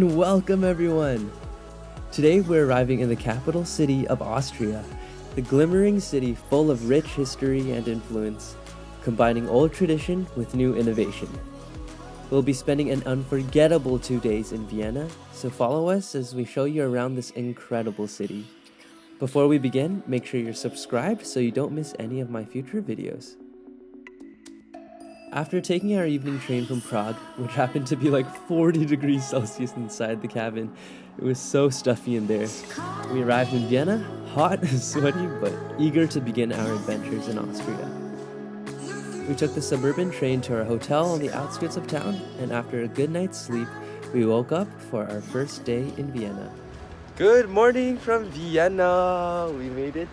and welcome everyone! Today we're arriving in the capital city of Austria, the glimmering city full of rich history and influence, combining old tradition with new innovation. We'll be spending an unforgettable 2 days in Vienna, so follow us as we show you around this incredible city. Before we begin, make sure you're subscribed so you don't miss any of my future videos. After taking our evening train from Prague, which happened to be like 40 degrees Celsius inside the cabin, it was so stuffy in there. We arrived in Vienna, hot, sweaty, but eager to begin our adventures in Austria. We took the suburban train to our hotel on the outskirts of town, and after a good night's sleep, we woke up for our first day in Vienna. Good morning from Vienna! We made it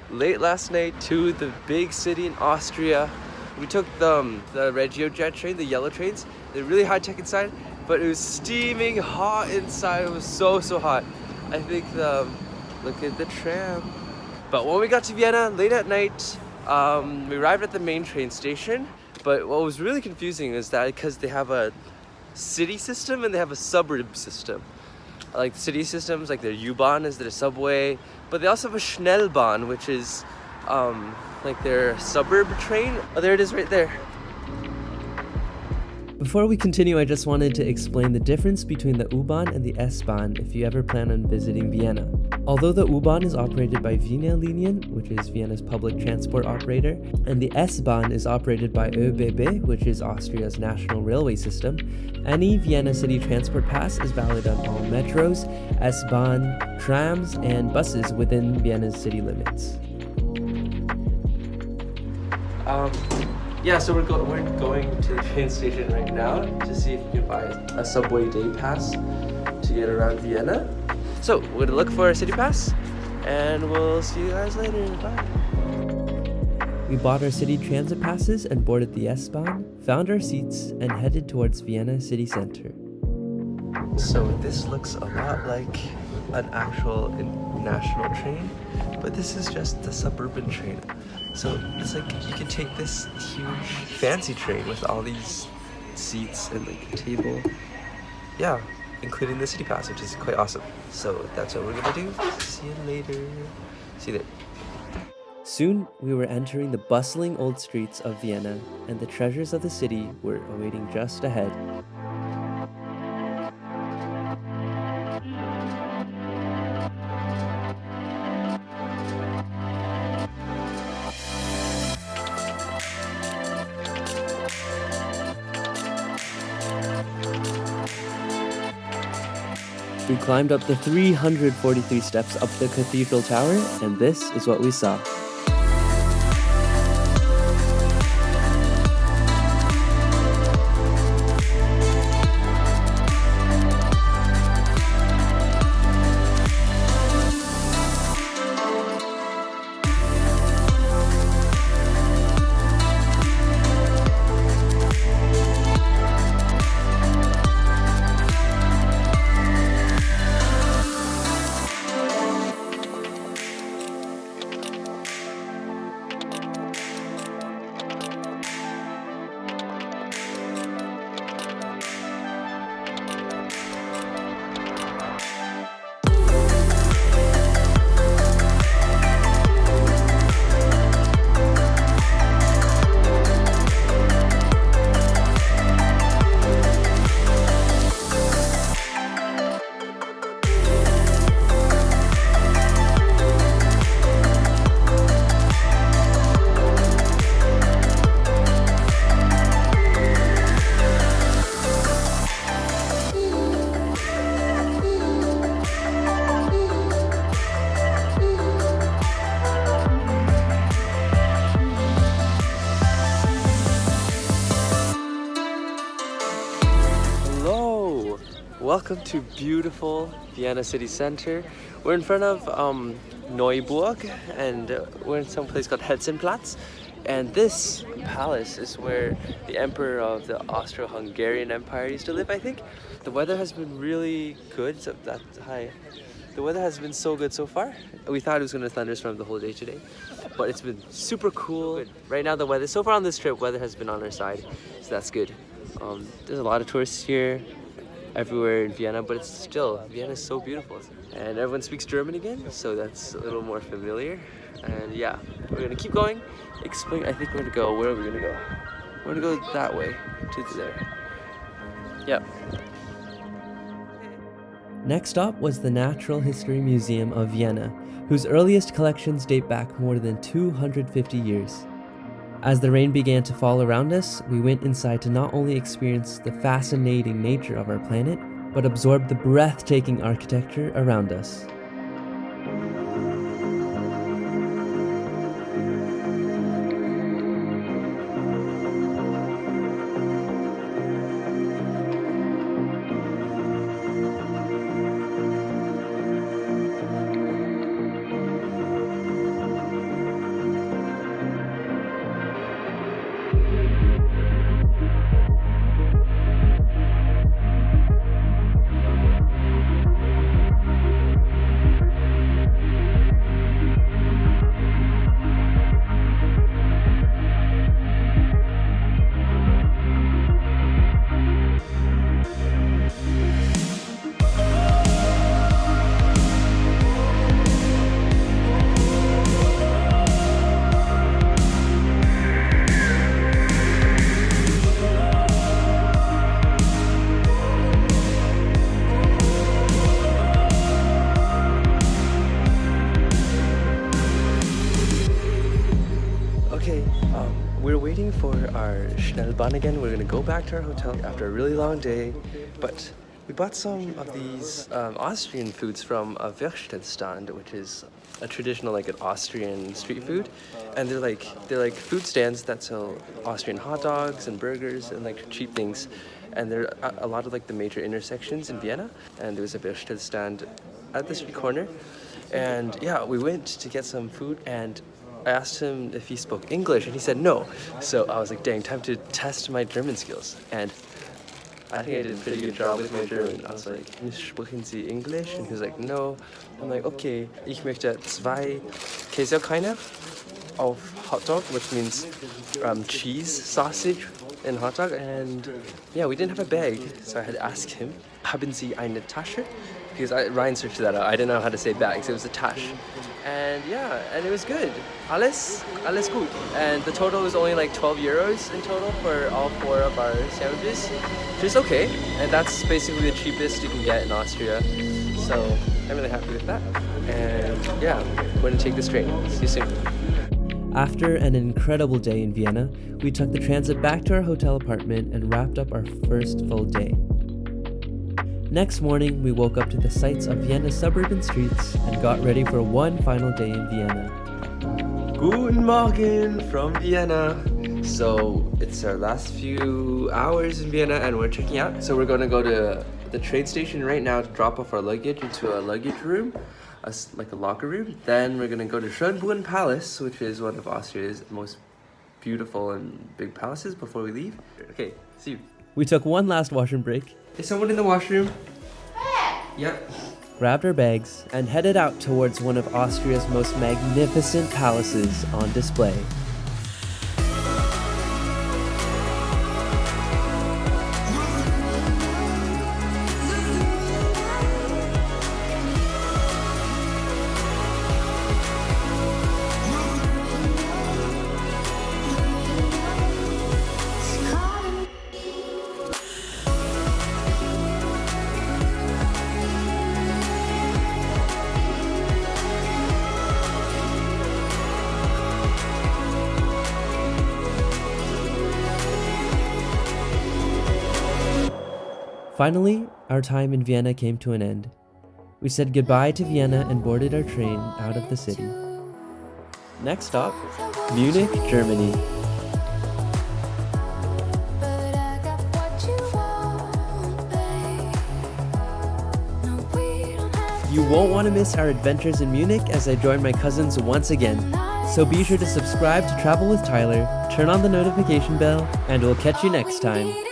late last night to the big city in Austria. We took the RegioJet train, the yellow trains. They're really high-tech inside, but it was steaming hot inside. It was so hot. I think look at the tram. But when we got to Vienna late at night, we arrived at the main train station. But what was really confusing is that because they have a city system and they have a suburb system. Like the city systems, like their U-Bahn is their subway, but they also have a Schnellbahn, which is like their suburb train. Oh, there it is right there. Before we continue, I just wanted to explain the difference between the U-Bahn and the S-Bahn if you ever plan on visiting Vienna. Although the U-Bahn is operated by Vienna Linien, which is Vienna's public transport operator, and the S-Bahn is operated by ÖBB, which is Austria's national railway system, any Vienna city transport pass is valid on all metros, S-Bahn, trams, and buses within Vienna's city limits. So we're going to the train station right now to see if we can buy a subway day pass to get around Vienna. So we're gonna look for a city pass, and we'll see you guys later. Bye. We bought our city transit passes and boarded the S-Bahn, found our seats, and headed towards Vienna city center. So this looks a lot like an actual national train, but this is just the suburban train. So it's like you can take this huge fancy train with all these seats and like a table. Yeah, including the city pass, which is quite awesome. So that's what we're gonna do. See you later. See you there. Soon we were entering the bustling old streets of Vienna, and the treasures of the city were awaiting just ahead. We climbed up the 343 steps up the cathedral tower, and this is what we saw. Welcome to beautiful Vienna city center. We're in front of Neuburg, and we're in some place called Hessenplatz. And this palace is where the emperor of the Austro-Hungarian Empire used to live, I think. The weather has been really good. So that's high. The weather has been so good so far. We thought it was going to thunderstorm the whole day today, but it's been super cool. Right now the weather, so far on this trip, weather has been on our side, so that's good. There's a lot of tourists here. everywhere in Vienna, but it's still, Vienna is so beautiful. And everyone speaks German again, so that's a little more familiar. And yeah, we're gonna keep going. Explain, I think we're gonna go, where are we gonna go? We're gonna go that way, to there. Yep. Next stop was the Natural History Museum of Vienna, whose earliest collections date back more than 250 years. As the rain began to fall around us, we went inside to not only experience the fascinating nature of our planet, but absorb the breathtaking architecture around us. We're waiting for our Schnellbahn again. We're gonna go back to our hotel after a really long day, but we bought some of these Austrian foods from a Würstelstände, which is a traditional an Austrian street food, and they're like food stands that sell Austrian hot dogs and burgers and cheap things, and they're a lot of the major intersections in Vienna. And there was a Würstelstand at the street corner, and yeah, we went to get some food, and I asked him if he spoke English, and he said no. So I was like, dang, time to test my German skills. And I think I did a pretty good job with my German. I was like, sprechen Sie English? And he was like, no. I'm like, okay, ich möchte 2 Käsekeiner auf Hotdog, which means cheese sausage in hot dog. And yeah, we didn't have a bag, so I had to ask him, haben Sie eine Tasche? Because Ryan searched that out. I didn't know how to say bags. It was a tash. And yeah, and it was good. Alles gut. And the total was only 12 euros in total for all 4 of our sandwiches, which is okay. And that's basically the cheapest you can get in Austria. So I'm really happy with that. And yeah, I'm going to take this train. See you soon. After an incredible day in Vienna, we took the transit back to our hotel apartment and wrapped up our first full day. Next morning, we woke up to the sights of Vienna's suburban streets and got ready for one final day in Vienna. Guten Morgen from Vienna. So it's our last few hours in Vienna and we're checking out. So we're going to go to the train station right now to drop off our luggage into a luggage room, a locker room. Then we're going to go to Schönnbrunn Palace, which is one of Austria's most beautiful and big palaces before we leave. Okay, see you. We took one last washroom break. Is someone in the washroom? Yep. Grabbed our bags and headed out towards one of Austria's most magnificent palaces on display. Finally, our time in Vienna came to an end. We said goodbye to Vienna and boarded our train out of the city. Next stop, Munich, Germany. You won't want to miss our adventures in Munich as I join my cousins once again. So be sure to subscribe to Travel with Tyler, turn on the notification bell, and we'll catch you next time.